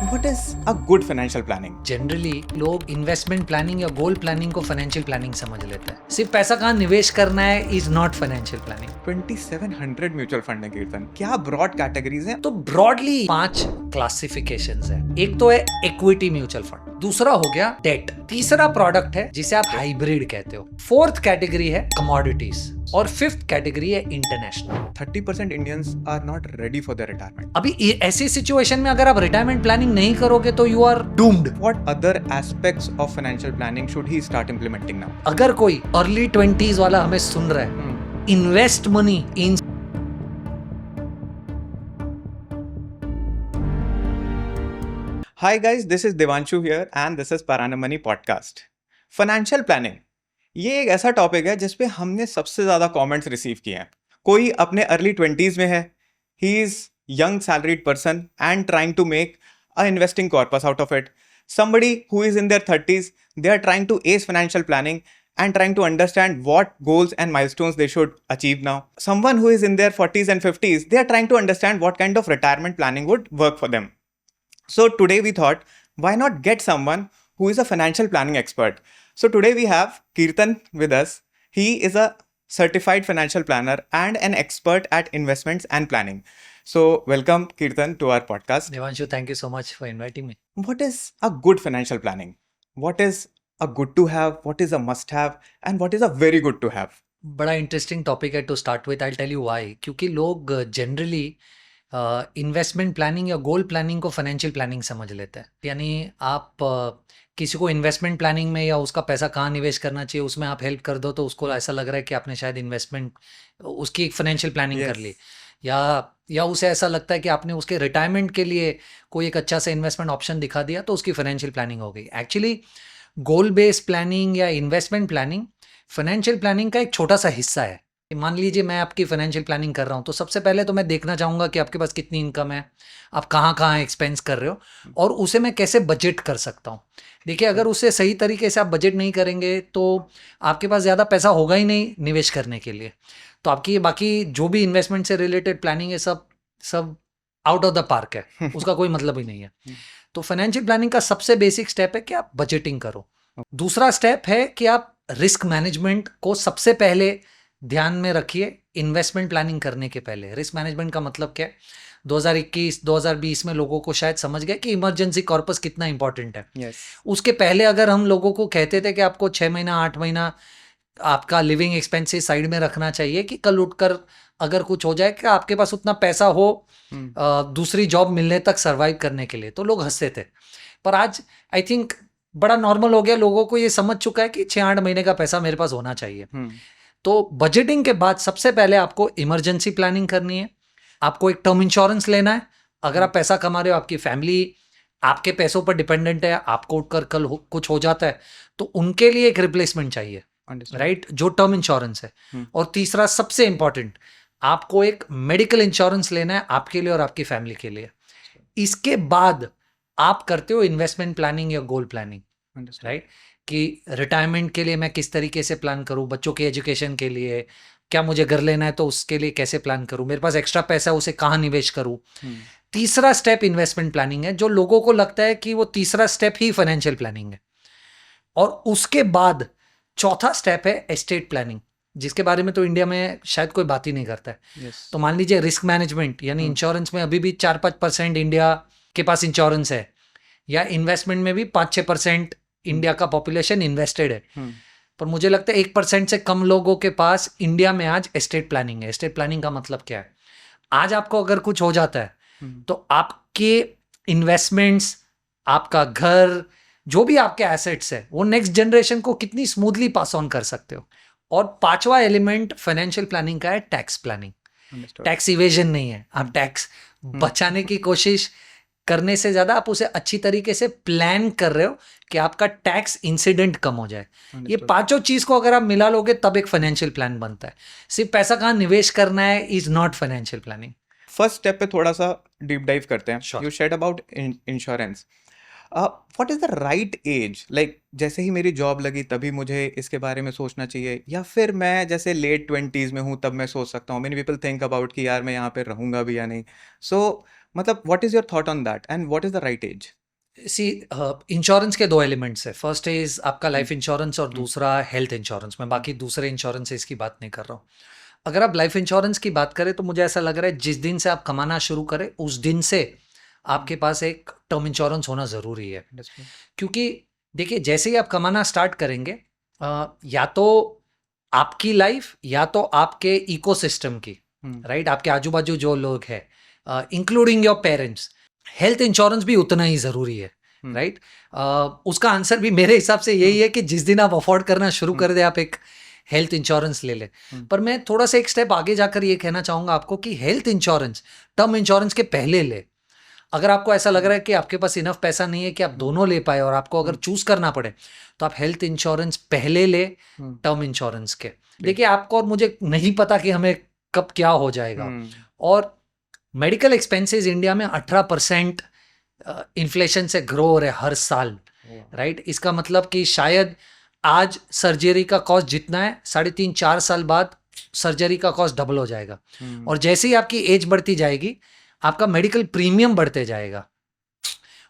What is a good financial planning? Generally लोग investment planning या goal planning को financial planning समझ लेते हैं। सिर्फ पैसा कहाँ निवेश करना है is not financial planning. 2700 mutual fund है कीर्तन। क्या ब्रॉड कैटेगरीज हैं? तो ब्रॉडली 5 क्लासिफिकेशंस है। एक तो है इक्विटी म्यूचुअल फंड, दूसरा हो गया डेट, तीसरा प्रोडक्ट है जिसे आप हाइब्रिड कहते हो, फोर्थ कैटेगरी है कमोडिटीज और फिफ्थ कैटेगरी है international. 30% Indians are not ready for their retirement. अभी ऐसी सिचुएशन में अगर आप रिटायरमेंट प्लानिंग नहीं करोगे तो you are doomed. What other aspects of financial planning should he start implementing now? अगर कोई अर्ली 20s वाला हमें सुन रहा है, invest money in Hi guys, this is Devanshu here and this is Paranam Money podcast. Financial planning ये एक ऐसा टॉपिक है जिस पे हमने सबसे ज्यादा कमेंट्स रिसीव किए हैं। कोई अपने अर्ली 20s में है, he is young salaried person and trying to make a investing corpus out of it. Somebody who is in their 30s, they are trying to ace financial planning and trying to understand what goals and milestones they should achieve now. Someone who is in their 40s and 50s, they are trying to understand what kind of retirement planning would work for them. So today we thought, why not get someone who is a financial planning expert? So today we have Kirtan with us. He is a certified financial planner and an expert at investments and planning. So welcome Kirtan to our podcast. Devanshu, thank you so much for inviting me. What is a good financial planning? What is a good to have? What is a must have? And what is a very good to have? बड़ा interesting topic है to start with. I tell you why. क्योंकि लोग generally investment planning या goal planning को financial planning समझ लेते हैं। यानी आप किसी को इन्वेस्टमेंट प्लानिंग में या उसका पैसा कहाँ निवेश करना चाहिए उसमें आप हेल्प कर दो तो उसको ऐसा लग रहा है कि आपने शायद इन्वेस्टमेंट उसकी एक फाइनेंशियल प्लानिंग कर ली, या उसे ऐसा लगता है कि आपने उसके रिटायरमेंट के लिए कोई एक अच्छा सा इन्वेस्टमेंट ऑप्शन दिखा दिया तो उसकी फाइनेंशियल प्लानिंग हो गई। एक्चुअली गोल बेस्ड प्लानिंग या इन्वेस्टमेंट प्लानिंग फाइनेंशियल प्लानिंग का एक छोटा सा हिस्सा है। मान लीजिए मैं आपकी फाइनेंशियल प्लानिंग कर रहा हूँ तो सबसे पहले तो मैं देखना चाहूँगा कि आपके पास कितनी इनकम है, आप कहाँ कहाँ एक्सपेंस कर रहे हो और उसे मैं कैसे बजट कर सकता हूँ। देखिए, अगर उसे सही तरीके से आप बजट नहीं करेंगे तो आपके पास ज़्यादा पैसा होगा ही नहीं निवेश करने के लिए, तो आपकी बाकी जो भी इन्वेस्टमेंट से रिलेटेड प्लानिंग है सब आउट ऑफ द पार्क है, उसका कोई मतलब ही नहीं है। तो फाइनेंशियल प्लानिंग का सबसे बेसिक स्टेप है कि आप बजटिंग करो। दूसरा स्टेप है कि आप रिस्क मैनेजमेंट को सबसे पहले ध्यान में रखिए। इन्वेस्टमेंट प्लानिंग करने के पहले रिस्क मैनेजमेंट का मतलब क्या है? 2021-2020 में लोगों को शायद समझ गए कि इमरजेंसी कॉर्पस कितना इंपॉर्टेंट है। उसके पहले अगर हम लोगों को कहते थे कि आपको 6 महीना 8 महीना आपका लिविंग एक्सपेंसेस साइड में रखना चाहिए कि कल उठकर अगर कुछ हो जाए कि आपके पास उतना पैसा हो दूसरी जॉब मिलने तक सर्वाइव करने के लिए, तो लोग हंसते थे। पर आज आई थिंक बड़ा नॉर्मल हो गया, लोगों को ये समझ चुका है कि 6-8 महीने का पैसा मेरे पास होना चाहिए। तो बजटिंग के बाद सबसे पहले आपको इमरजेंसी प्लानिंग करनी है, आपको एक टर्म इंश्योरेंस लेना है। अगर आप पैसा कमा रहे हो, आपकी फैमिली आपके पैसों पर डिपेंडेंट है, आपको उठकर कल कुछ हो जाता है तो उनके लिए एक रिप्लेसमेंट चाहिए, राइट, जो टर्म इंश्योरेंस है। और तीसरा सबसे इंपॉर्टेंट, आपको एक मेडिकल इंश्योरेंस लेना है आपके लिए और आपकी फैमिली के लिए। इसके बाद आप करते हो इन्वेस्टमेंट प्लानिंग या गोल प्लानिंग, राइट, कि रिटायरमेंट के लिए मैं किस तरीके से प्लान करूं, बच्चों के एजुकेशन के लिए क्या मुझे घर लेना है तो उसके लिए कैसे प्लान करूं, मेरे पास एक्स्ट्रा पैसा है उसे कहाँ निवेश करूं। तीसरा स्टेप इन्वेस्टमेंट प्लानिंग है, जो लोगों को लगता है कि वो तीसरा स्टेप ही फाइनेंशियल प्लानिंग है। और उसके बाद चौथा स्टेप है एस्टेट प्लानिंग, जिसके बारे में तो इंडिया में शायद कोई बात ही नहीं करता है। तो मान लीजिए रिस्क मैनेजमेंट यानी इंश्योरेंस में अभी भी 4-5% इंडिया के पास इंश्योरेंस है, या इन्वेस्टमेंट में भी 5-6% इंडिया का पॉपुलेशन इन्वेस्टेड है। पर मुझे लगता है 1% से कम लोगों के पास इंडिया में आज एस्टेट प्लानिंग है। एस्टेट प्लानिंग का मतलब क्या है? आज आपको अगर कुछ हो जाता है तो आपके इन्वेस्टमेंट्स, आपका घर, जो भी आपके एसेट्स है वो नेक्स्ट जनरेशन को कितनी स्मूथली पास ऑन कर सकते हो। और पांचवा एलिमेंट फाइनेंशियल प्लानिंग का है टैक्स प्लानिंग। टैक्स इवेजन नहीं है, आप टैक्स बचाने की कोशिश करने से ज्यादा आप उसे अच्छी तरीके से प्लान कर रहे हो कि आपका टैक्स इंसिडेंट कम हो जाए। ये पांचों चीज को अगर आप मिला लोगे तब एक फाइनेंशियल प्लान बनता है। सिर्फ पैसा कहाँ निवेश करना है is not financial planning. First step पे थोड़ा सा डीप डाइव करते हैं। Sure. You said about insurance. What is the right age? Like जैसे ही मेरी जॉब लगी तभी मुझे इसके बारे में सोचना चाहिए, या फिर मैं जैसे लेट 20s में हूँ तब मैं सोच सकता हूँ? मेनी पीपल थिंक अबाउट कि यार मैं यहाँ पे रहूँगा भी या नहीं। सो मतलब what is your thought on that and what is the right age? See insurance के दो एलिमेंट्स है. फर्स्ट इज आपका लाइफ इंश्योरेंस और हम्म, दूसरा हेल्थ इंश्योरेंस. मैं बाकी दूसरे इंश्योरेंस की बात नहीं कर रहा हूँ. अगर आप लाइफ इंश्योरेंस की बात करें तो मुझे ऐसा लग रहा है जिस दिन से आप कमाना शुरू करें उस दिन से आपके पास एक टर्म इंश्योरेंस होना ज़रूरी है. understood. क्योंकि देखिए जैसे ही आप कमाना स्टार्ट करेंगे या तो आपकी लाइफ या तो आपके इकोसिस्टम की, हम्म, राइट, आपके आजू बाजू जो लोग हैं including your parents, health insurance भी उतना ही ज़रूरी है. हम्म, राइट. उसका आंसर भी मेरे हिसाब से यही है कि जिस दिन आप अफोर्ड करना शुरू कर दे आप एक हेल्थ इंश्योरेंस ले ले. हम्म, पर मैं थोड़ा सा एक स्टेप आगे जाकर ये कहना चाहूँगा आपको कि हेल्थ इंश्योरेंस टर्म इंश्योरेंस के पहले ले. अगर आपको ऐसा लग रहा है कि आपके पास इनफ पैसा नहीं है कि आप दोनों ले पाए और आपको अगर चूज करना पड़े तो आप हेल्थ इंश्योरेंस पहले ले हम्म, टर्म इंश्योरेंस के. देखिए आपको और मुझे नहीं पता कि हमें कब क्या हो जाएगा. हम्म, और मेडिकल एक्सपेंसेस इंडिया में 18% इन्फ्लेशन से ग्रो हो रहे हर साल. wow. राइट. इसका मतलब कि शायद आज सर्जरी का कॉस्ट जितना है 3.5-4 साल बाद सर्जरी का कॉस्ट डबल हो जाएगा. हम्म, और जैसे ही आपकी एज बढ़ती जाएगी आपका मेडिकल प्रीमियम बढ़ते जाएगा.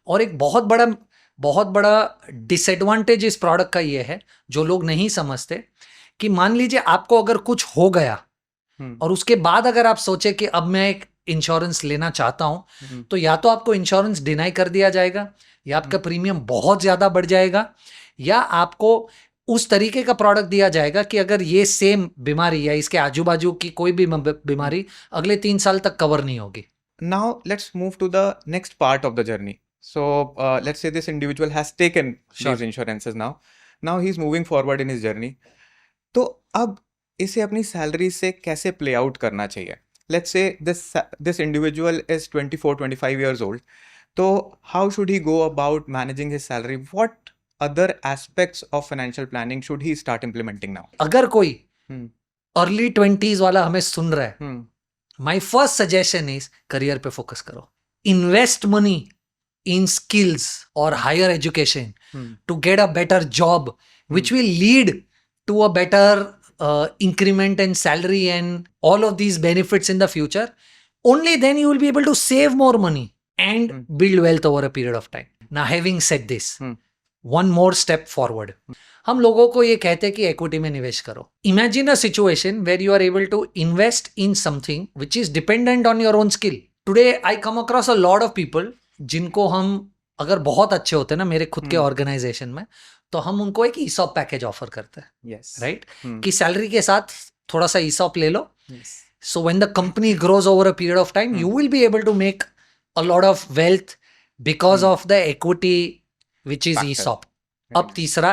और एक बहुत बड़ा डिसएडवांटेज इस प्रोडक्ट का ये है जो लोग नहीं समझते कि मान लीजिए आपको अगर कुछ हो गया हम्म, और उसके बाद अगर आप सोचे कि अब मैं एक इंश्योरेंस लेना चाहता हूं तो या तो आपको इंश्योरेंस डिनाई कर दिया जाएगा या आपका प्रीमियम बहुत ज्यादा बढ़ जाएगा या आपको उस तरीके का प्रोडक्ट दिया जाएगा कि अगर ये सेम बीमारी या इसके आजू बाजू की कोई भी बीमारी अगले 3 साल तक कवर नहीं होगी. Now let's move to the next part of the journey. So let's say this individual has taken Sure. these insurances now. Now he's moving forward in his journey. तो अब इसे अपनी सैलरी से कैसे प्ले आउट करना चाहिए? Let's say this individual is 24-25 years old. तो how should he go about managing his salary? What other aspects of financial planning should he start implementing now? अगर कोई हम्म, अर्ली 20s वाला हमें सुन रहा है, hmm, my first suggestion is career पे focus करो. इन्वेस्ट मनी इन स्किल्स और higher education hmm, to get a better job which will lead to a better increment in salary and all of these benefits in the future. Only then you will be able to save more money and build wealth over a period of time. Now having said this, one more step forward. हम लोगों को ये कहते हैं कि equity में निवेश करो. Imagine a situation where you are able to invest in something which is dependent on your own skill. Today I come across a lot of people जिनको हम अगर बहुत अच्छे होते हैं ना मेरे खुद के ऑर्गेनाइजेशन में तो हम उनको एक ईसॉप पैकेज ऑफर करते हैं. yes. राइट. कि सैलरी के साथ थोड़ा सा ईसॉप ले लो. Yes. So when the company grows over a period of time, you will be able to make a lot of wealth because of the equity which is Factor. ESOP. Very अब nice. तीसरा,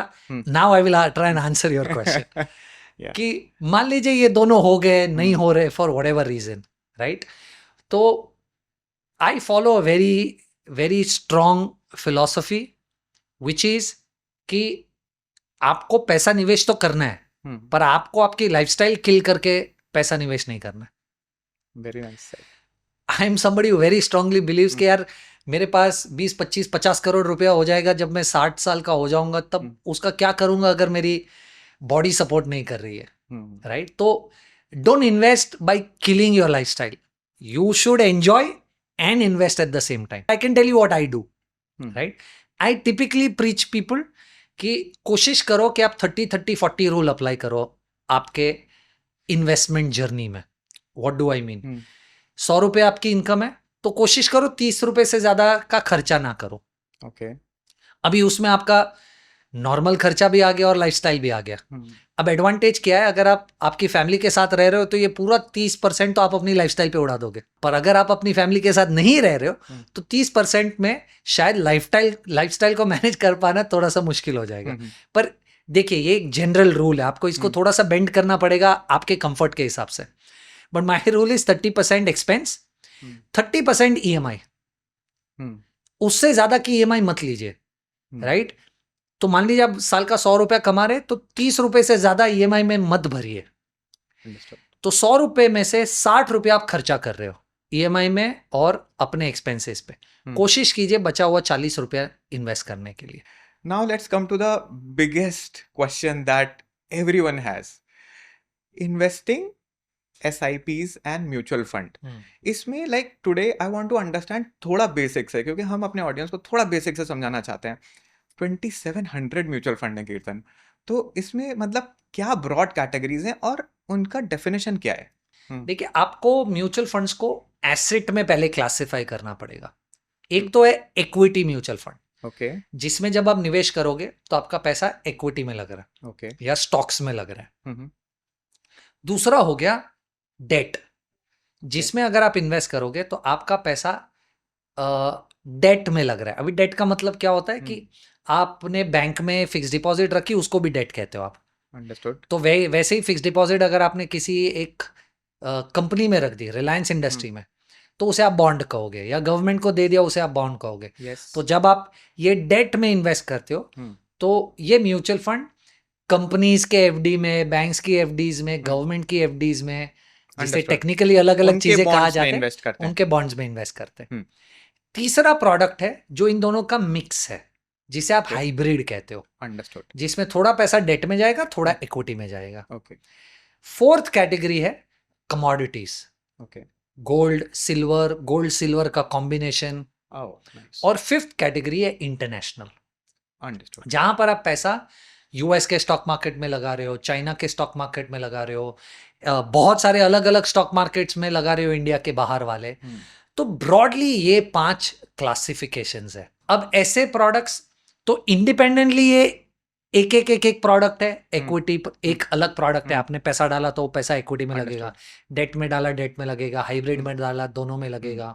now I will try and answer your question. Yeah. कि मान लीजिए ये दोनों हो गए नहीं हो रहे for whatever reason, right? तो I follow a very strong philosophy which is कि आपको पैसा निवेश तो करना है पर आपको आपकी लाइफस्टाइल किल करके पैसा निवेश नहीं करना है. Very nice. I am somebody very strongly believes कि यार मेरे पास 20-25-50 करोड़ रुपया हो जाएगा जब मैं 60 साल का हो जाऊंगा तब उसका क्या करूंगा अगर मेरी बॉडी सपोर्ट नहीं कर रही है. राइट. तो don't invest by killing your lifestyle. You should enjoy and invest at the same time. I can tell you what I do. Right. I typically preach people कि कोशिश करो कि आप 30-30-40 रूल अप्लाई करो आपके इन्वेस्टमेंट जर्नी में. What do I mean? 100 रुपये आपकी इनकम है तो कोशिश करो 30 रुपए से ज्यादा का खर्चा ना करो. ओके. अभी उसमें आपका नॉर्मल खर्चा भी आ गया और लाइफस्टाइल भी आ गया. अब एडवांटेज क्या है, अगर आप आपकी फैमिली के साथ रह रहे हो तो ये पूरा 30% तो आप अपनी लाइफस्टाइल पे उड़ा दोगे. पर अगर आप अपनी फैमिली के साथ नहीं रह रहे हो तो 30% में शायद लाइफस्टाइल को मैनेज कर पाना थोड़ा सा मुश्किल हो जाएगा. पर देखिए ये एक जनरल रूल है, आपको इसको थोड़ा सा बेंड करना पड़ेगा आपके कंफर्ट के हिसाब से. But my rule is 30% expense, 30% EMI. उससे ज्यादा की EMI मत लीजिए. राइट. तो मान लीजिए आप साल का 100 रुपया कमा रहे तो 30 रुपए से ज्यादा EMI में मत भरिए. तो 100 रुपए में से 60 रुपया आप खर्चा कर रहे हो EMI में और अपने एक्सपेंसेस पे. कोशिश कीजिए बचा हुआ 40 रुपया इन्वेस्ट करने के लिए. Now let's come to the biggest question that everyone has. Investing SIPs and mutual fund, hmm, इसमें like today I want to understand थोड़ा बेसिक्स है, क्योंकि हम अपने ऑडियंस को थोड़ा बेसिक से समझाना चाहते हैं। 2700 म्यूचुअल फंड है कीर्तन, तो इसमें मतलब क्या ब्रॉड कैटेगरीज हैं और उनका डेफिनेशन क्या है? देखिए आपको म्यूचुअल फंड्स को एसेट में पहले क्लासिफाई करना पड़ेगा। एक तो है इक्विटी म्यूचुअल फंड, ओके जिसमें जब आप निवेश करोगे तो आपका पैसा इक्विटी में लग रहा है ओके या स्टॉक्स में लग रहा है। दूसरा हो गया डेट, जिसमें अगर आप इन्वेस्ट करोगे तो आपका पैसा डेट में लग रहा है। अभी डेट का मतलब क्या होता है कि आपने बैंक में फिक्स डिपॉजिट रखी, उसको भी डेट कहते हो आप। अंडरस्टूड। तो वैसे ही फिक्स डिपॉजिट अगर आपने किसी एक कंपनी में रख दी, रिलायंस इंडस्ट्री में, तो उसे आप बॉन्ड कहोगे, या गवर्नमेंट को दे दिया उसे आप बॉन्ड कहोगे। यस। तो जब आप ये डेट में इन्वेस्ट करते हो तो ये म्यूचुअल फंड कंपनीज के एफडी में, बैंक्स की एफडीज में, गवर्नमेंट की एफडीज में, जिसे Understood. टेक्निकली अलग अलग उनके चीजें कहा bonds में जाता है, invest करते हैं। उनके बॉन्ड्स में इन्वेस्ट करते हैं। हम्म। तीसरा प्रोडक्ट है जो इन दोनों का मिक्स है, जिसे आप Okay. हाइब्रिड कहते हो, अंडरस्टूड। जिसमें थोड़ा पैसा डेट में जाएगा, थोड़ा इक्विटी में जाएगा। ओके फोर्थ कैटेगरी है कमोडिटीज, ओके गोल्ड सिल्वर का कॉम्बिनेशन। Oh nice. और फिफ्थ कैटेगरी है इंटरनेशनल, अंडरस्टूड। जहां पर आप पैसा यूएस के स्टॉक मार्केट में लगा रहे हो, चाइना के स्टॉक मार्केट में लगा रहे हो, बहुत सारे अलग अलग स्टॉक मार्केट्स में लगा रहे हो, इंडिया के बाहर वाले। तो ब्रॉडली ये 5 क्लासिफिकेशंस है। अब ऐसे प्रोडक्ट्स तो इंडिपेंडेंटली ये एक प्रोडक्ट है। इक्विटी एक अलग प्रोडक्ट है, आपने पैसा डाला तो वो पैसा इक्विटी में लगेगा, डेट में डाला डेट में लगेगा, हाइब्रिड में डाला दोनों में लगेगा,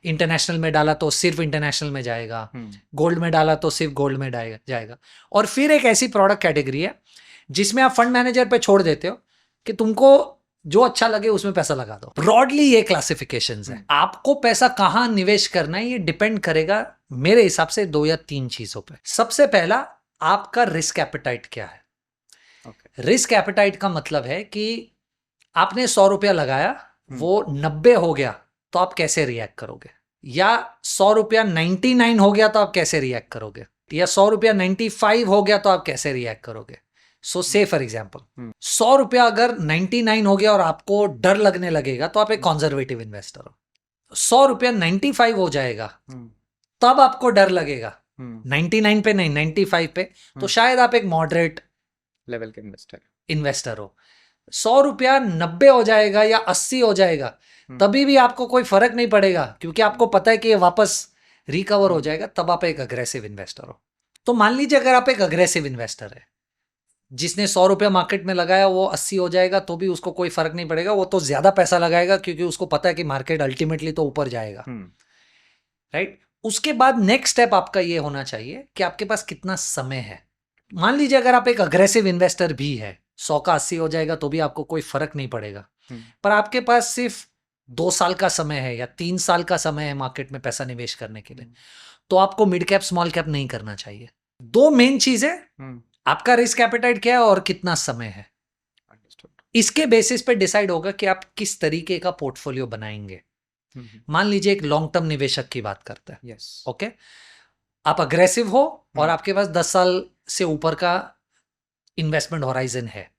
इंटरनेशनल में डाला तो सिर्फ इंटरनेशनल में जाएगा, गोल्ड में डाला तो सिर्फ गोल्ड में जाएगा। और फिर एक ऐसी प्रोडक्ट कैटेगरी है जिसमें आप फंड मैनेजर पे छोड़ देते हो कि तुमको जो अच्छा लगे उसमें पैसा लगा दो। ब्रॉडली ये क्लासिफिकेशंस है। आपको पैसा कहाँ निवेश करना है ये डिपेंड करेगा मेरे हिसाब से 2 या 3 चीजों पे। सबसे पहला, आपका रिस्क एपेटाइट क्या है। रिस्क एपेटाइट का मतलब है कि आपने 100 रुपया लगाया, वो 90 हो गया तो आप कैसे रिएक्ट करोगे, या 100 रुपया 99 हो गया तो आप कैसे रिएक्ट करोगे, या 100 रुपया 95 हो गया तो आप कैसे रिएक्ट करोगे। सो से फॉर एग्जाम्पल 100 रुपया अगर 99 हो गया और आपको डर लगने लगेगा तो आप एक कॉन्जर्वेटिव इन्वेस्टर हो। 100 रुपया 95 हो जाएगा तब आपको डर लगेगा, 99 पे नहीं 95 पे, तो शायद आप एक मॉडरेट लेवल के इन्वेस्टर हो। 100 रुपया 90 हो जाएगा या 80 हो जाएगा तभी भी आपको कोई फर्क नहीं पड़ेगा, क्योंकि आपको पता है कि ये वापस रिकवर हो जाएगा, तब आप एक अग्रेसिव इन्वेस्टर हो। तो मान लीजिए अगर आप एक अग्रेसिव इन्वेस्टर है जिसने 100 रुपया मार्केट में लगाया, वो 80 हो जाएगा तो भी उसको कोई फर्क नहीं पड़ेगा, वो तो ज्यादा पैसा लगाएगा क्योंकि उसको पता है कि मार्केट अल्टीमेटली तो ऊपर जाएगा, राइट। उसके बाद नेक्स्ट स्टेप आपका ये होना चाहिए कि आपके पास कितना समय है। मान लीजिए अगर आप एक अग्रेसिव इन्वेस्टर भी है, 100 का 80 हो जाएगा तो भी आपको कोई फर्क नहीं पड़ेगा, पर आपके पास सिर्फ 2 साल का समय है या 3 साल का समय है मार्केट में पैसा निवेश करने के लिए, तो आपको मिड कैप स्मॉल कैप नहीं करना चाहिए। 2 मेन चीजें, आपका रिस्क एपेटाइट क्या है और कितना समय है। इसके बेसिस पे डिसाइड होगा कि आप किस तरीके का पोर्टफोलियो बनाएंगे। मान लीजिए एक लॉन्ग टर्म निवेशक की बात करते हैं, ओके, आप अग्रेसिव हो और आपके पास 10 साल से ऊपर का इन्वेस्टमेंट होराइजन है,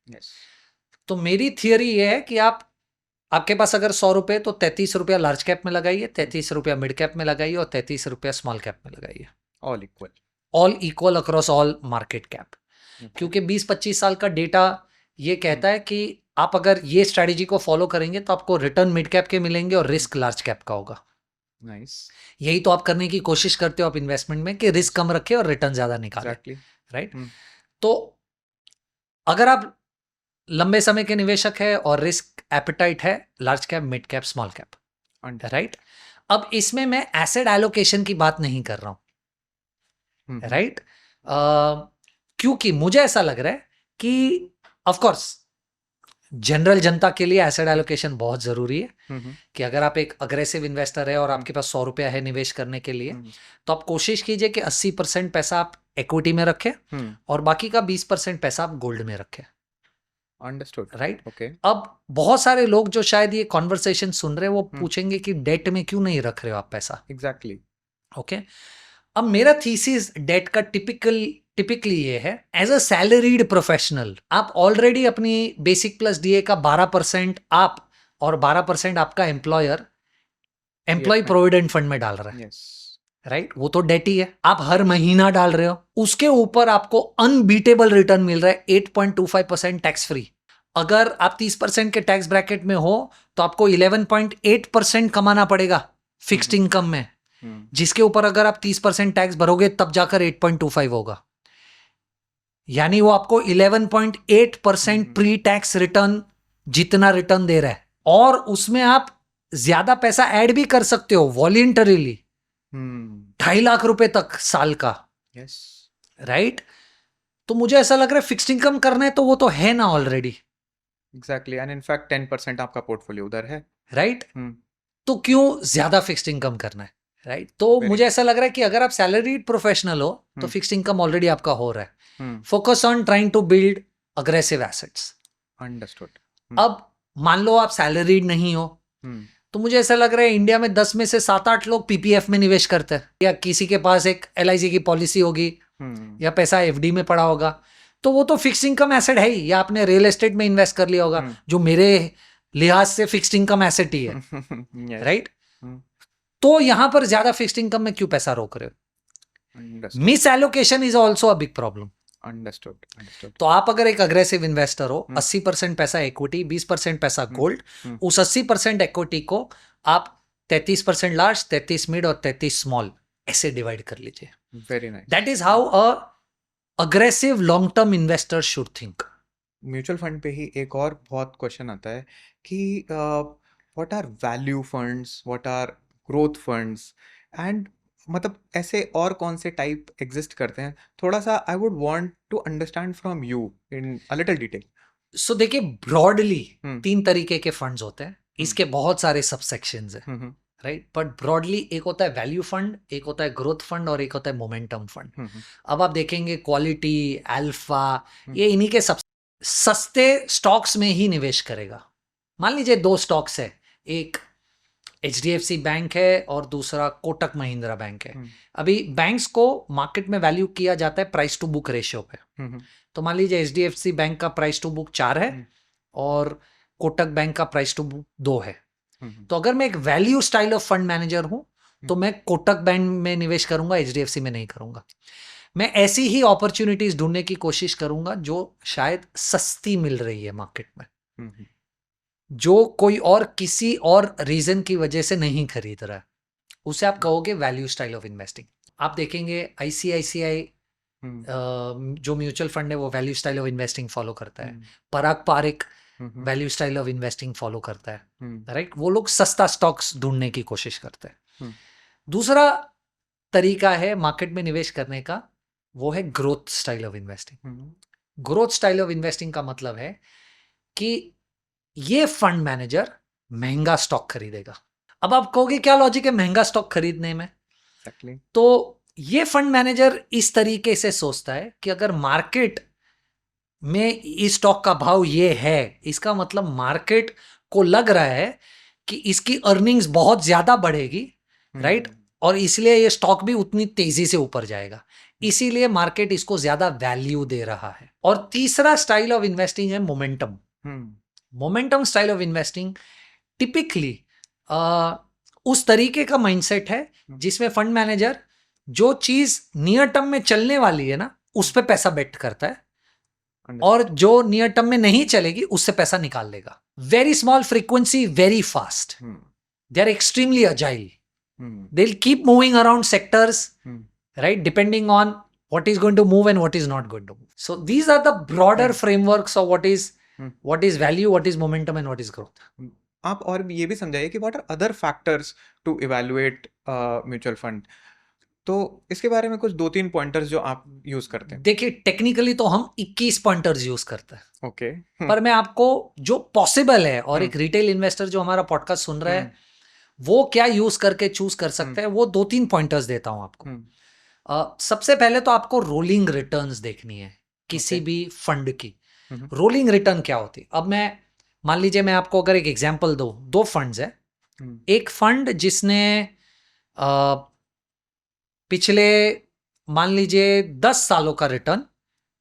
तो मेरी थियरी ये है कि आपके पास अगर 100 रुपए तो 33 रुपया लार्ज कैप में लगाइए, 33 रुपया मिड कैप में लगाइए और 33 रुपया स्मॉल कैप में लगाइए। All equal across all market cap, क्योंकि 20-25 साल का डेटा ये कहता है कि आप अगर ये स्ट्रेटेजी को फॉलो करेंगे तो आपको रिटर्न मिड कैप के मिलेंगे और रिस्क लार्ज कैप का होगा। यही तो आप करने की कोशिश करते हो आप इन्वेस्टमेंट में, कि रिस्क कम रखे और रिटर्न ज्यादा निकाले, राइट। तो अगर आप लंबे समय के निवेशक है और रिस्क एपेटाइट है, large cap, mid cap, small cap, right. अब इसमें मैं एसेट एलोकेशन की बात नहीं कर रहा हूं, राइट, क्योंकि मुझे ऐसा लग रहा है कि ऑफ कोर्स जनरल जनता के लिए एसेट एलोकेशन बहुत जरूरी है, कि अगर आप एक अग्रेसिव इन्वेस्टर है और आपके पास 100 रुपया है निवेश करने के लिए, तो आप कोशिश कीजिए कि 80% पैसा आप इक्विटी में रखें और बाकी का 20% पैसा आप गोल्ड में रखें। Understood, right, okay. अब बहुत सारे लोग जो शायद ये कॉन्वर्सेशन सुन रहे हैं वो पूछेंगे कि डेट में क्यों नहीं रख रहे हो आप पैसा। Exactly, okay. अब मेरा थीसिस डेट का टिपिकल टिपिकली ये है, एज अ सैलरीड प्रोफेशनल आप ऑलरेडी अपनी बेसिक प्लस डीए का 12% आप और 12% आपका एम्प्लॉयर एम्प्लॉय में। प्रोविडेंट फंड में डाल रहा है, यस। राइट? वो तो डेट ही है, आप हर महीना डाल रहे हो, उसके ऊपर आपको अनबीटेबल रिटर्न मिल रहा है 8.25% टैक्स फ्री। अगर आप 30% के टैक्स ब्रैकेट में हो तो आपको 11.8% कमाना पड़ेगा फिक्स्ड इनकम में, जिसके ऊपर अगर आप 30% टैक्स भरोगे तब जाकर 8.25 होगा। यानी वो आपको 11.8% प्री टैक्स रिटर्न जितना रिटर्न दे रहा है, और उसमें आप ज्यादा पैसा ऐड भी कर सकते हो वॉलंटरीली, 2.5 लाख रुपए तक साल का। यस। राइट? तो मुझे ऐसा लग रहा है फिक्स्ड इनकम करना है तो वो तो है ना ऑलरेडी, एग्जैक्टली, एंड इनफैक्ट 10% आपका पोर्टफोलियो उधर है। राइट? तो क्यों ज्यादा फिक्स्ड इनकम करना है? राइट? तो मुझे ऐसा लग रहा है कि अगर आप सैलरीड प्रोफेशनल हो तो फिक्स्ड इनकम ऑलरेडी आपका हो रहा है। Focus on trying to build aggressive assets. Understood. अब मान लो आप सैलरीड नहीं हो, तो मुझे ऐसा लग रहा है इंडिया में 10 में से 7-8 लोग पीपीएफ में निवेश करते हैं, या किसी के पास एक एलआईसी की पॉलिसी होगी, या पैसा एफडी में पड़ा होगा, तो वो तो फिक्स्ड इनकम एसेट है ही, या आपने रियल एस्टेट में इन्वेस्ट कर लिया होगा, जो मेरे लिहाज से फिक्स्ड इनकम एसेट ही है। राइट? तो यहां पर ज्यादा फिक्स्ड इनकम में क्यों पैसा रोक रहे हो? Miss allocation is also a big problem. Understood. तो आप अगर एक अग्रेसिव इन्वेस्टर हो, 80% पैसा इक्विटी, 20% पैसा गोल्ड, उस 80% इक्विटी को आप 33% लार्ज, 33 मिड और 33 स्मॉल ऐसे डिवाइड कर लीजिए। Very nice. That is how a aggressive long term investor should think. Mutual fund पे ही एक और बहुत क्वेश्चन आता है कि what are value funds, what are growth funds, and मतलब ऐसे और कौन से टाइप एग्जिस्ट करते हैं, थोड़ा सा I would want to understand from you in a little detail. So देखिए, ब्रॉडली 3 तरीके के फंड्स होते हैं, इसके बहुत सारे सबसेक्शंस हैं, राइट? बट ब्रॉडली एक होता है वैल्यू फंड, एक होता है ग्रोथ फंड और एक होता है मोमेंटम फंड। अब आप देखेंगे क्वालिटी, अल्फा, ये इन्हीं के सब सस्ते स्टॉक्स में ही निवेश करेगा। मान लीजिए 2 स्टॉक्स है, एक एचडीएफसी बैंक है और दूसरा कोटक महिंद्रा बैंक है। अभी बैंक्स को मार्केट में वैल्यू किया जाता है प्राइस टू बुक रेशियो पे। तो मान लीजिए एचडीएफसी बैंक का प्राइस टू बुक 4 है और कोटक बैंक का प्राइस टू बुक 2 है। तो अगर मैं एक value style of fund manager हूं तो मैं कोटक बैंक में निवेश करूंगा, एचडीएफसी में नहीं करूंगा। मैं ऐसी ही अपॉर्चुनिटीज ढूंढने की कोशिश करूंगा जो शायद सस्ती मिल रही है मार्केट में, जो कोई और किसी और रीजन की वजह से नहीं खरीद रहा है, उसे आप कहोगे वैल्यू स्टाइल ऑफ इन्वेस्टिंग। आप देखेंगे आईसीआईसीआई जो म्यूचुअल फंड है वो value style of investing follow करता है। Parag Parikh value style of investing follow करता है, राइट? वो लोग सस्ता स्टॉक्स ढूंढने की कोशिश करते हैं। दूसरा तरीका है मार्केट में निवेश करने का, वो है growth style of investing. Growth style of investing का मतलब है कि ये फंड मैनेजर महंगा स्टॉक खरीदेगा। अब आप कहोगे क्या लॉजिक है महंगा स्टॉक खरीदने में? तो ये फंड मैनेजर इस तरीके से सोचता है कि अगर मार्केट में इस स्टॉक का भाव ये है, इसका मतलब मार्केट को लग रहा है कि इसकी अर्निंग्स बहुत ज्यादा बढ़ेगी, राइट? और इसलिए ये स्टॉक भी उतनी तेजी से ऊपर जाएगा, इसीलिए मार्केट इसको ज्यादा वैल्यू दे रहा है। और तीसरा स्टाइल ऑफ इन्वेस्टिंग है momentum. Momentum style of investing typically उस तरीके का माइंडसेट है जिसमें फंड मैनेजर जो चीज नियर टर्म में चलने वाली है ना उस पे पैसा बेट करता है, और जो नियर टर्म में नहीं चलेगी उससे पैसा निकाल लेगा। Very small frequency, very fast, they are extremely agile, they will keep moving around sectors, right, depending on what is going to move and what is not going to move. So these are the broader frameworks of what is value, what is momentum and what is growth. आप और ये भी समझाइए कि what are other factors to evaluate mutual fund, तो इसके बारे में कुछ 2-3 पॉइंटर्स जो आप यूज करते हैं। देखिए, टेक्निकली तो हम 21 पॉइंटर्स यूज करते हैं, ओके, पर मैं आपको जो पॉसिबल है, और एक रिटेल इन्वेस्टर जो हमारा पॉडकास्ट सुन रहा है वो क्या यूज करके चूज कर सकते हैं, वो 2-3 पॉइंटर्स देता हूं आपको। सबसे पहले तो आपको रोलिंग रिटर्न्स देखनी है किसी भी फंड की। रोलिंग रिटर्न क्या होती है? अब मैं मान लीजिए मैं आपको अगर एक एग्जांपल दूं, 2 फंड्स है। एक फंड जिसने पिछले मान लीजिए 10 सालों का रिटर्न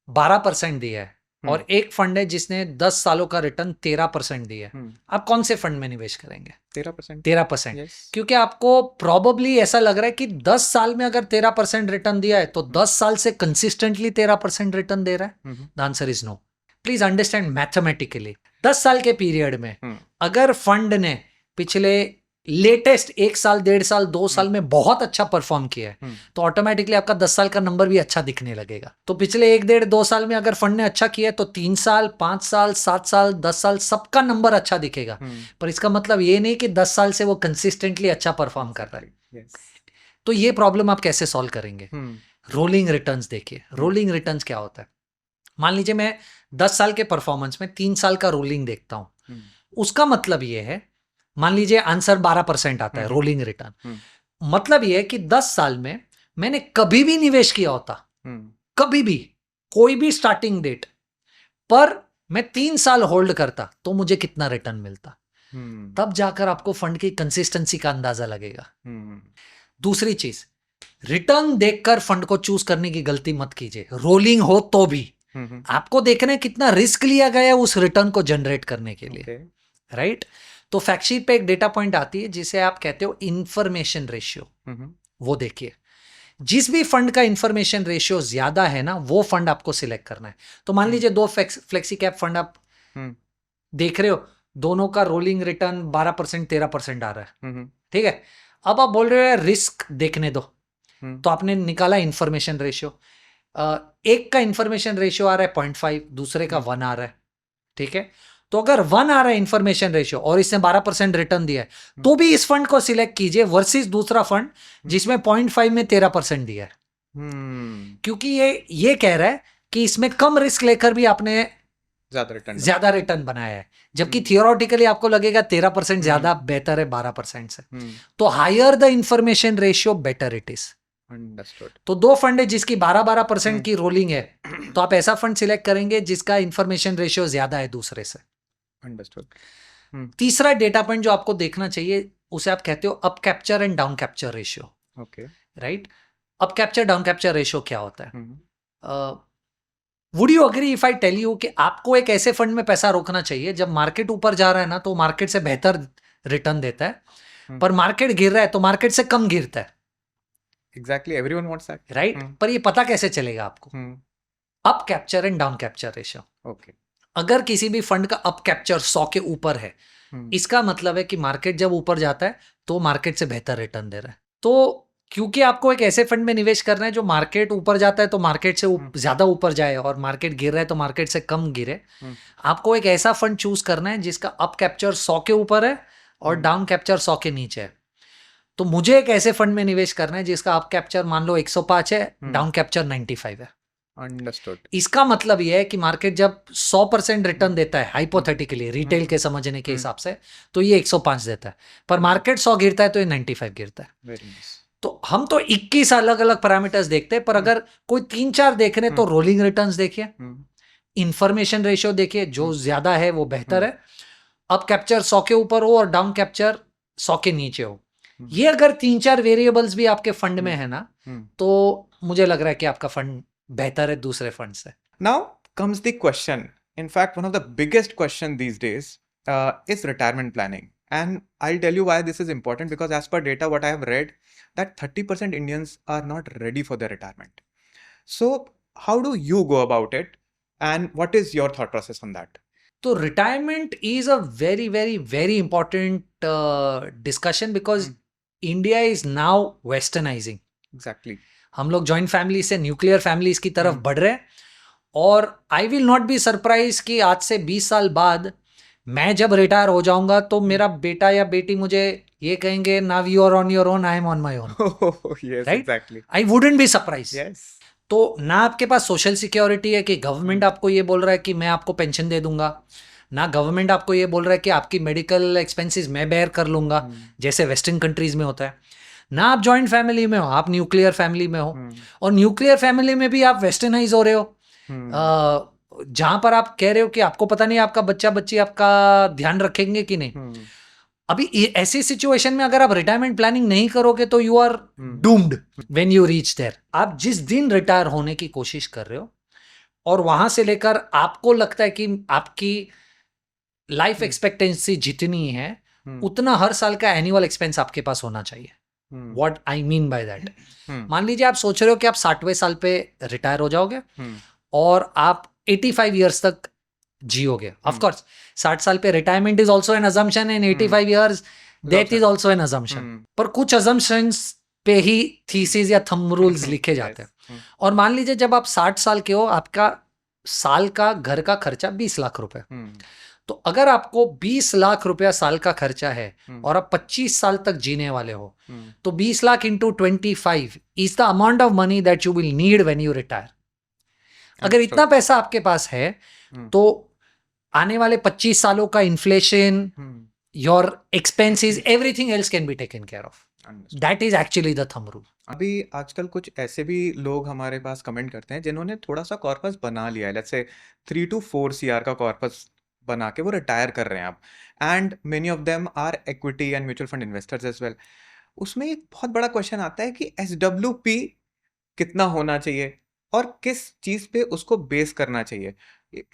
12% दिया है और एक फंड है जिसने 10 सालों का रिटर्न 13% दिया है, आप कौन से फंड में निवेश करेंगे? 13%। 13%। यस। क्योंकि आपको प्रॉबली ऐसा लग रहा है कि 10 साल में अगर 13% रिटर्न दिया है तो 10 साल से कंसिस्टेंटली 13% रिटर्न दे रहा है। The answer is no. Please understand mathematically 10 साल के पीरियड में अगर फंड ने पिछले लेटेस्ट 1 साल 1.5 साल 2 साल में बहुत अच्छा परफॉर्म किया है तो ऑटोमेटिकली आपका 10 साल का नंबर भी अच्छा दिखने लगेगा। तो पिछले 1 1.5 2 साल में अगर फंड ने अच्छा किया है तो 3 साल 5 साल 7 साल 10 साल सबका नंबर अच्छा दिखेगा। पर इसका मतलब ये नहीं कि 10 साल से वो कंसिस्टेंटली अच्छा परफॉर्म कर रहा है। तो ये प्रॉब्लम आप कैसे सॉल्व करेंगे? रोलिंग रिटर्न्स देखिए। रोलिंग रिटर्न्स क्या होता है? मान लीजिए मैं 10 साल के परफॉर्मेंस में 3 साल का रोलिंग देखता हूं। उसका मतलब ये है, मान लीजिए आंसर 12% आता है रोलिंग रिटर्न। मतलब ये है कि 10 साल में मैंने कभी भी निवेश किया होता, कभी भी, कोई भी स्टार्टिंग डेट पर मैं 3 साल होल्ड करता तो मुझे कितना रिटर्न मिलता। तब जाकर आपको फंड की कंसिस्टेंसी का अंदाजा लगेगा। दूसरी चीज, रिटर्न देखकर फंड को चूज करने की गलती मत कीजिए। रोलिंग हो तो भी आपको देखना है कितना रिस्क लिया गया है उस रिटर्न को जनरेट करने के लिए, राइट? तो फैक्ट शीट पे एक डेटा पॉइंट आती है जिसे आप कहते हो इंफॉर्मेशन रेशियो। वो देखिए, जिस भी फंड का इंफॉर्मेशन रेशियो ज्यादा है ना वो फंड आपको सिलेक्ट करना है। तो मान लीजिए 2 फ्लेक्सी कैप फंड आप देख रहे हो, दोनों का रोलिंग रिटर्न 12% 13% आ रहा है, ठीक है? अब आप बोल रहे हो रिस्क देखने दो, तो आपने निकाला इंफॉर्मेशन रेशियो। एक का इंफॉर्मेशन रेशियो आ रहा है 0.5, दूसरे का 1 आ रहा है, ठीक है? तो अगर 1 आ रहा है इंफॉर्मेशन रेशियो और इसने 12% रिटर्न दिया है तो भी इस फंड को सिलेक्ट कीजिए वर्सेस दूसरा फंड जिसमें 0.5 में 13% दिया है। क्योंकि ये कह रहा है कि इसमें कम रिस्क लेकर भी आपने ज्यादा रिटर्न बनाया है, जबकि थियोरेटिकली आपको लगेगा 13% ज्यादा बेहतर है 12% से। तो higher the information ratio better it is. Understood. तो 2 फंड है जिसकी 12% की रोलिंग है, तो आप ऐसा फंड सिलेक्ट करेंगे जिसका इंफॉर्मेशन रेशियो ज्यादा है दूसरे से। अंडरस्टूड। तीसरा डेटा पॉइंट जो आपको देखना चाहिए उसे आप कहते हो up capture and down capture ratio. Okay, right? Up capture down capture ratio क्या होता है? Would you agree if I tell you कि आपको एक ऐसे फंड में पैसा रोकना चाहिए जब मार्केट ऊपर जा रहा है ना तो मार्केट से बेहतर रिटर्न देता है, पर मार्केट गिर रहा है तो मार्केट से कम गिरता है। Exactly, everyone wants that, right? पर ये पता कैसे चलेगा आपको? Up capture and down capture ratio. Okay, अगर किसी भी फंड का अप कैप्चर 100 के ऊपर है, इसका मतलब है कि मार्केट जब ऊपर जाता है तो मार्केट से बेहतर रिटर्न दे रहा है। तो क्योंकि आपको एक ऐसे फंड में निवेश करना है जो मार्केट ऊपर जाता है तो मार्केट से ज्यादा ऊपर जाए और मार्केट गिर रहा है तो मार्केट से कम गिरे, आपको एक ऐसा फंड चूज करना है जिसका अप कैप्चर 100 के ऊपर है और डाउन कैप्चर 100 के नीचे है। तो मुझे एक ऐसे फंड में निवेश करना है जिसका अप कैप्चर मान लो 105 है, डाउन कैप्चर 95 है। अंडरस्टूड। इसका मतलब यह है कि मार्केट जब 100% रिटर्न देता है हाइपोथेटिकली, रिटेल के समझने के हिसाब से, तो ये 105 देता है, पर मार्केट 100 गिरता है तो ये 95 गिरता है। Very nice. तो हम तो 21 अलग अलग पैरामीटर्स देखते हैं, पर अगर कोई 3-4 देख रहे हैं तो रोलिंग रिटर्न्स देखिए, इंफॉर्मेशन रेशियो देखिए, जो ज्यादा है वो बेहतर है, अप कैप्चर 100 के ऊपर हो और डाउन कैप्चर 100 के नीचे हो। ये अगर 3-4 वेरिएबल्स भी आपके फंड में है ना, तो मुझे लग रहा है कि आपका फंड बेहतर है दूसरे फंड से। Now comes the question. In fact, one of the biggest question these days is retirement planning. And I'll tell you why this is important, because as per data, what I have read, that 30% Indians are not ready for their retirement. So how do you go about it? And what is your thought process on that? तो retirement is a very very very important discussion because India is now westernising. Exactly. हम लोग joint family से nuclear families की तरफ बढ़ रहे हैं, और I will not be surprise कि आज से 20 साल बाद मैं जब रिटायर हो जाऊंगा तो मेरा बेटा या बेटी मुझे ये कहेंगे, now you are on your own, I am on my own. Yes, Right? exactly. I wouldn't be surprise. Yes. तो ना आपके पास सोशल सिक्योरिटी है कि गवर्नमेंट आपको ये बोल रहा है कि मैं आपको पेंशन दे दूंगा, ना गवर्नमेंट आपको ये बोल रहा है कि आपकी मेडिकल एक्सपेंसेस मैं बेयर कर लूंगा जैसे वेस्टर्न कंट्रीज में होता है, ना आप जॉइंट फैमिली में हो, आप न्यूक्लियर फैमिली में हो, और न्यूक्लियर फैमिली में भी आप वेस्टर्नाइज हो रहे हो, जहां पर आप कह रहे हो कि आपको पता नहीं आपका बच्चा बच्ची आपका ध्यान रखेंगे कि नहीं। अभी ऐसी सिचुएशन में अगर आप रिटायरमेंट प्लानिंग नहीं करोगे तो you are hmm, doomed when you reach there. आप जिस दिन रिटायर होने की कोशिश कर रहे हो और वहां से लेकर आपको लगता है कि आपकी लाइफ हम्म, एक्सपेक्टेंसी जितनी है हम्म, उतना हर साल का एनुअल एक्सपेंस आपके पास होना चाहिए। Hmm, what I mean by that, hmm, मान लीजिए आप सोच रहे हो कि आप 60वें साल पे रिटायर हो जाओगे हम्म, और आप 85 ईयर्स तक जियोगे। ऑफ कोर्स 60 साल पे retirement is also an assumption and 85 years death is also an assumption. पर कुछ अजम्पशंस पे ही थीसिस या थंब रूल्स लिखे जाते हैं। और मान लीजिए जब आप 60 साल के हो, आपका साल का घर का खर्चा 20 लाख रुपए, तो अगर आपको 20 लाख रुपया साल का खर्चा है और आप 25 साल तक जीने वाले हो, तो 20 lakh into 25 is the amount of money that you will need when you retire. अगर इतना पैसा आपके पास है तो आने वाले 25 सालों का inflation, your expenses, everything else can be taken care of. That is actually the thumb rule. अभी आजकल कुछ ऐसे भी लोग हमारे पास कमेंट करते हैं जिन्होंने थोड़ा सा कॉर्पस बना लिया है, लेट्स से 3 to 4 CR का कॉर्पस बना के वो रिटायर कर रहे हैं अब, and many of them are equity and mutual fund investors as well. उसमें एक बहुत बड़ा क्वेश्चन आता है कि SWP कितना होना चाहिए और किस चीज पे उसको बेस करना चाहिए।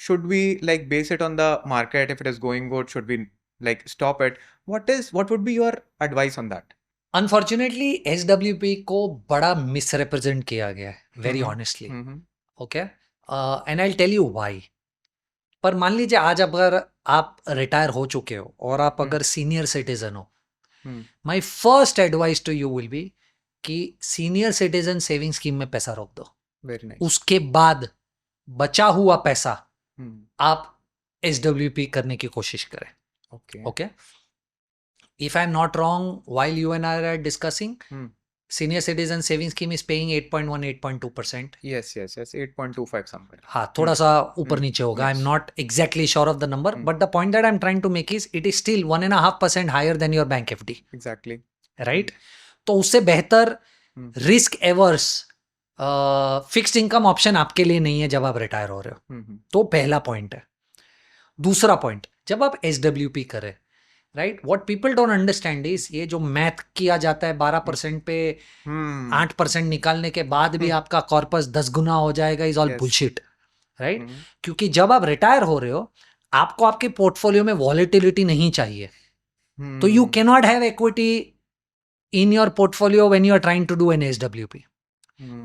Should we like base it on the market? If it is going good, should we like stop it? What would be your advice on that? Unfortunately SWP को बड़ा मिसरिप्रेजेंट किया गया है, very honestly. Okay, and I tell you why. पर मान लीजिए आज अगर आप रिटायर हो चुके हो और आप अगर सीनियर सिटीजन हो, my first advice to you will be कि सीनियर सिटीजन सेविंग स्कीम में पैसा रोक दो। Very nice. उसके बाद बचा हुआ पैसा आप SWP करने की कोशिश करें। Okay. Okay, if I'm not wrong, while you and I are discussing, senior citizen savings scheme is paying 8.1 8.2%. Yes, 8.25 somewhere. हाँ, थोड़ा सा ऊपर नीचे होगा। I'm not exactly sure of the number, but the point that I'm trying to make is it is still 1.5% higher than your bank FD. Exactly. Right? तो उससे बेहतर risk averse fixed income option आपके लिए नहीं है जब आप retire हो रहे हो। तो पहला पॉइंट है। दूसरा पॉइंट, जब आप SWP करें, right, what people don't understand is ये जो मैथ किया जाता है 12% पे 8% निकालने के बाद भी आपका कॉर्पस 10 गुना हो जाएगा, इज ऑल बुलशिट। राइट, क्योंकि जब आप रिटायर हो रहे हो आपको आपके पोर्टफोलियो में वॉलेटिलिटी नहीं चाहिए। तो you can not have equity in your portfolio when you are trying to do an SWP।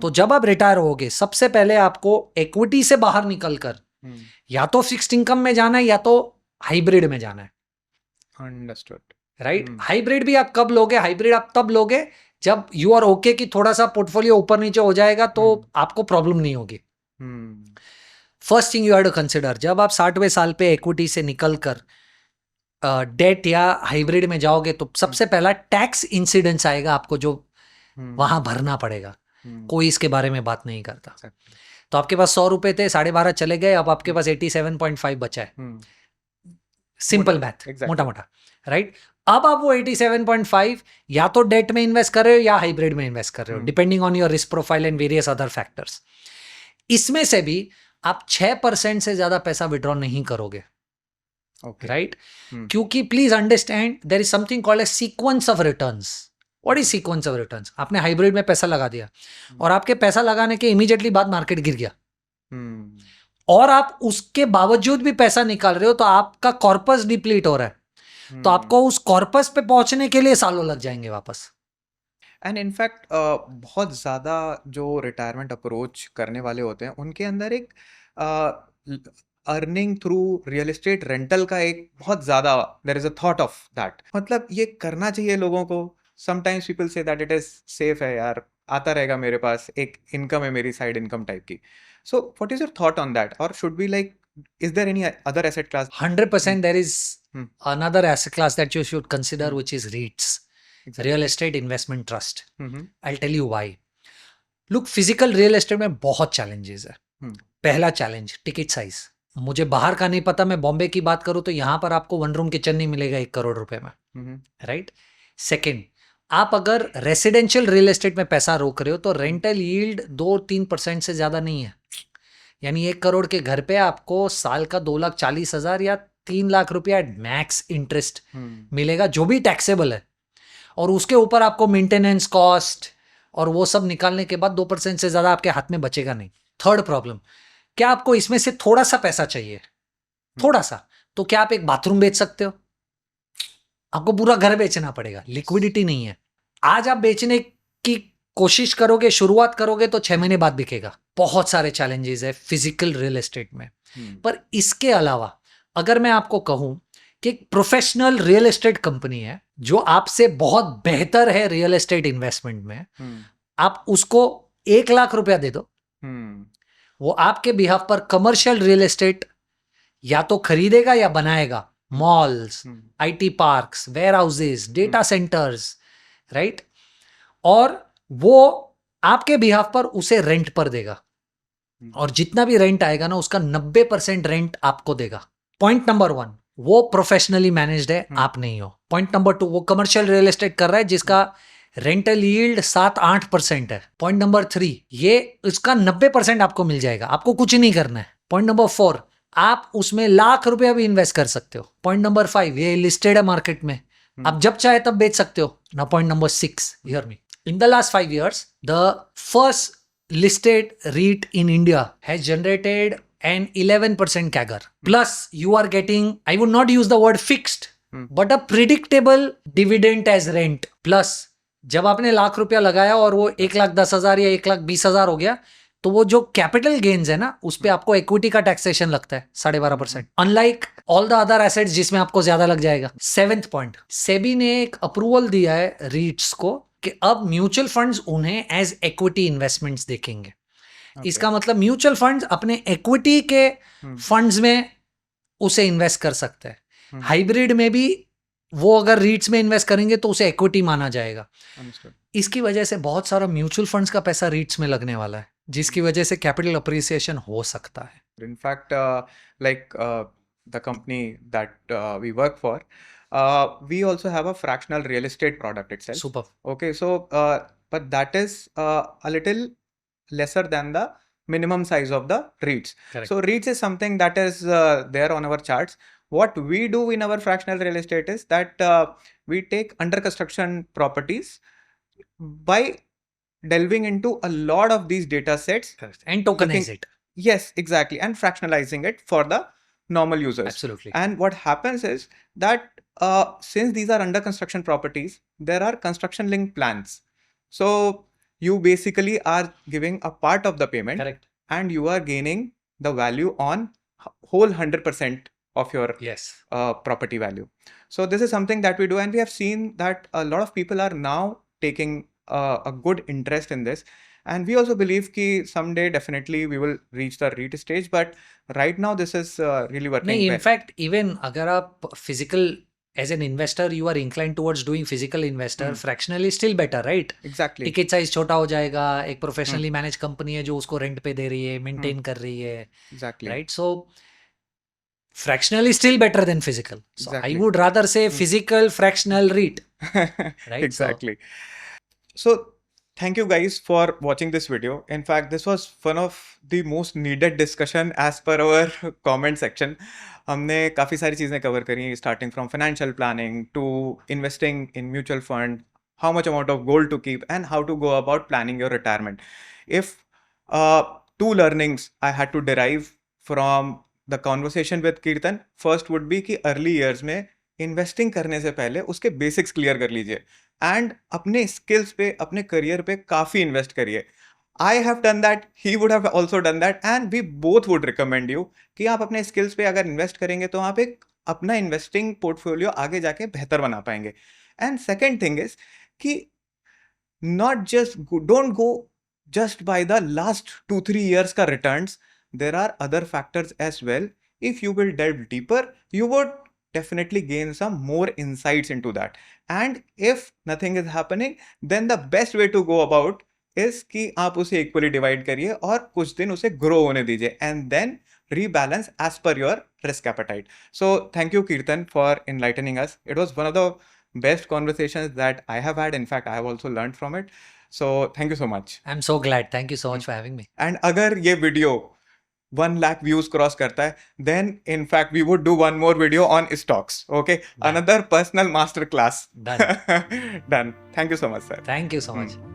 तो जब आप रिटायर होगे सबसे पहले आपको इक्विटी से बाहर निकलकर या तो फिक्स्ड इनकम में जाना है या तो हाइब्रिड में जाना है। अंडरस्टूड। राइट, हाइब्रिड भी आप कब लोगे? हाइब्रिड आप तब लोगे जब यू आर ओके कि थोड़ा सा पोर्टफोलियो ऊपर नीचे हो जाएगा तो आपको प्रॉब्लम नहीं होगी। First thing you have to consider, जब आप 60वें साल पे इक्विटी से निकलकर डेट या हाइब्रिड में जाओगे तो सबसे पहला टैक्स इंसिडेंस आएगा आपको जो वहां भरना पड़ेगा। कोई इसके बारे में बात नहीं करता। तो आपके पास 100 रुपए थे, 12.5 चले गए, अब आपके पास 87.5 बचा है। सिंपल मैथ, मोटा मोटा। राइट, अब आप वो 87.5 या तो डेट में इन्वेस्ट कर रहे हो या हाइब्रिड में इन्वेस्ट कर रहे हो, depending on your risk profile and various other factors. इसमें से भी आप 6% से ज्यादा पैसा विड्रॉ नहीं करोगे। राइट, क्योंकि please understand there is something called a sequence of returns. What is sequence of returns? आपने हाइब्रिड में पैसा लगा दिया और आपके पैसा लगाने के इमीडिएटली बाद मार्केट गिर गया और आप उसके बावजूद भी पैसा निकाल रहे हो तो आपका कॉर्पस डिप्लीट हो रहा है। तो आपको उस कॉर्पस पे पहुंचने के लिए सालों लग जाएंगे वापस। एंड इनफैक्ट बहुत ज़्यादा जो रिटायरमेंट अप्रोच करने वाले होते हैं उनके अंदर एक earning through real estate rental का एक बहुत ज़्यादा there is a thought of that. मतलब ये करना चाहिए लोगों को। Sometimes people say that it is safe है यार, आता रहेगा मेरे पास, एक इनकम है मेरी, साइड इनकम टाइप की। So what is your thought on that? और should be like, is there any other asset class? 100% there is another asset class that you should consider, which is REITs. Exactly. Real Estate Investment Trust. I'll tell you why. Look, physical real estate में बहुत challenges है। पहला challenge, ticket size. मुझे बाहर का नहीं पता, मैं बॉम्बे की बात करूँ तो यहाँ पर आपको 1 रूम किचन नहीं मिलेगा 1 करोड़ रुपए में। राइट, सेकेंड, आप अगर रेसिडेंशियल रियल एस्टेट में पैसा रोक रहे हो तो रेंटल यील्ड 2-3% से ज्यादा नहीं है। यानी 1 करोड़ के घर पे आपको साल का 2,40,000 या 3 लाख रुपया मैक्स इंटरेस्ट हम्म मिलेगा, जो भी टैक्सेबल है, और उसके ऊपर आपको मेंटेनेंस कॉस्ट और वो सब निकालने के बाद 2% से ज्यादा आपके हाथ में बचेगा नहीं। थर्ड प्रॉब्लम, क्या आपको इसमें से थोड़ा सा पैसा चाहिए, थोड़ा सा, तो क्या आप एक बाथरूम बेच सकते हो? आपको पूरा घर बेचना पड़ेगा, लिक्विडिटी नहीं है। आज आप बेचने की कोशिश करोगे, शुरुआत करोगे, तो 6 महीने बाद बिकेगा। बहुत सारे चैलेंजेस है फिजिकल रियल एस्टेट में। पर इसके अलावा अगर मैं आपको कहूं कि एक प्रोफेशनल रियल एस्टेट कंपनी है जो आपसे बहुत बेहतर है रियल एस्टेट इन्वेस्टमेंट में, आप उसको 1 लाख रुपया दे दो, वो आपके बिहाफ पर कमर्शियल रियल एस्टेट या तो खरीदेगा या बनाएगा, malls, IT parks, warehouses, data centres, right, और वो आपके बिहाफ पर उसे रेंट पर देगा, और जितना भी रेंट आएगा ना उसका 90% रेंट आपको देगा। पॉइंट नंबर 1, वो प्रोफेशनली मैनेज्ड है, आप नहीं हो। पॉइंट नंबर 2, वो कमर्शियल रियल एस्टेट कर रहा है जिसका रेंटल यील्ड 7-8% है। पॉइंट नंबर 3, ये इसका 90% आपको मिल जाएगा, आपको कुछ नहीं करना है। पॉइंट नंबर 4, आप उसमें लाख रुपया भी इन्वेस्ट कर सकते हो। पॉइंट नंबर 5, ये लिस्टेड है मार्केट में, आप जब चाहे तब बेच सकते हो ना। Point number 6, hear me, in the last 5 years, the first listed REIT in India has generated an 11% CAGR. Plus, you are getting, I would not use the word fixed, but a predictable dividend as rent. Plus, जब आपने लाख रुपया लगाया और वो 1,10,000 या 1,20,000 हो गया, तो वो जो कैपिटल गेन्स है ना, उस पे आपको इक्विटी का टैक्सेशन लगता है 12.5%, unlike all the other assets जिसमें आपको ज्यादा लग जाएगा। 7th पॉइंट, सेबी ने एक अप्रूवल दिया है रीट्स को कि अब म्यूचुअल फंड्स उन्हें एज इक्विटी इन्वेस्टमेंट्स देखेंगे। इसका मतलब म्यूचुअल फंड्स अपने इक्विटी के फंड्स में उसे इन्वेस्ट कर सकते हैं। हाइब्रिड में भी वो अगर रीट्स में इन्वेस्ट करेंगे तो उसे इक्विटी माना जाएगा। इसकी वजह से बहुत सारा म्यूचुअल फंड्स का पैसा रीट्स में लगने वाला है, जिसकी वजह से कैपिटल अप्रिसिएशन हो सकता है। In fact, like the company that we work for, we also have a fractional real estate product itself. Super. Okay, so but that is a little lesser than the minimum size of the REITs. Correct. So REITs is something that is there on our charts. What we do in our fractional real estate is that we take under construction properties by delving into a lot of these data sets. Correct. And tokenize it. Yes, exactly. And fractionalizing it for the normal users. Absolutely. And what happens is that since these are under construction properties, there are construction linked plans. So you basically are giving a part of the payment. Correct. And you are gaining the value on whole 100% of your Yes. property value. So this is something that we do, and we have seen that a lot of people are now taking a good interest in this. And we also believe कि someday definitely we will reach the REIT stage, but right now this is really working नहीं, well. in fact, even अगर आप physical as an investor you are inclined towards doing physical investor, fractionally still better, right? Exactly. Ticket size छोटा हो जाएगा, एक professionally manage company है जो उसको रेंट पे दे रही है, मेंटेन कर रही है, Exactly. right? So fractionally still better than physical. So I would rather say physical fractional REIT, right? Exactly. So thank you guys for watching this video. In fact, this was one of the most needed discussion as per our comment section. हमने काफ़ी सारी चीज़ें cover करी, starting from financial planning to investing in mutual fund, how much amount of gold to keep, and how to go about planning your retirement. If two learnings I had to derive from the conversation with Kirtan, first would be कि early years में investing करने से पहले उसके basics clear कर लीजिए and अपने skills पे, अपने करियर पे काफ़ी इन्वेस्ट करिए. I have done that, he would have also done that, and we both would recommend you कि आप अपने स्किल्स पे अगर इन्वेस्ट करेंगे तो आप एक अपना इन्वेस्टिंग पोर्टफोलियो आगे जाके बेहतर बना पाएंगे. एंड सेकेंड थिंग इज कि not just don't go just by the last 2-3 years ka returns. There are other factors as well. If you will delve deeper, you would definitely gain some more insights into that. And if nothing is happening, then the best way to go about is कि आप उसे equally divide करिए और कुछ दिन उसे grow होने दीजिए and then rebalance as per your risk appetite. So thank you Kirtan for enlightening us. It was one of the best conversations that I have had. In fact, I have also learned from it. So thank you so much. I'm so glad. Thank you so much for having me. And अगर ये video 1 lakh views cross करता है, then in fact we would do one more video on stocks. Okay, Done. another personal master class. Done. Done. Thank you so much, sir. Thank you so Hmm. much.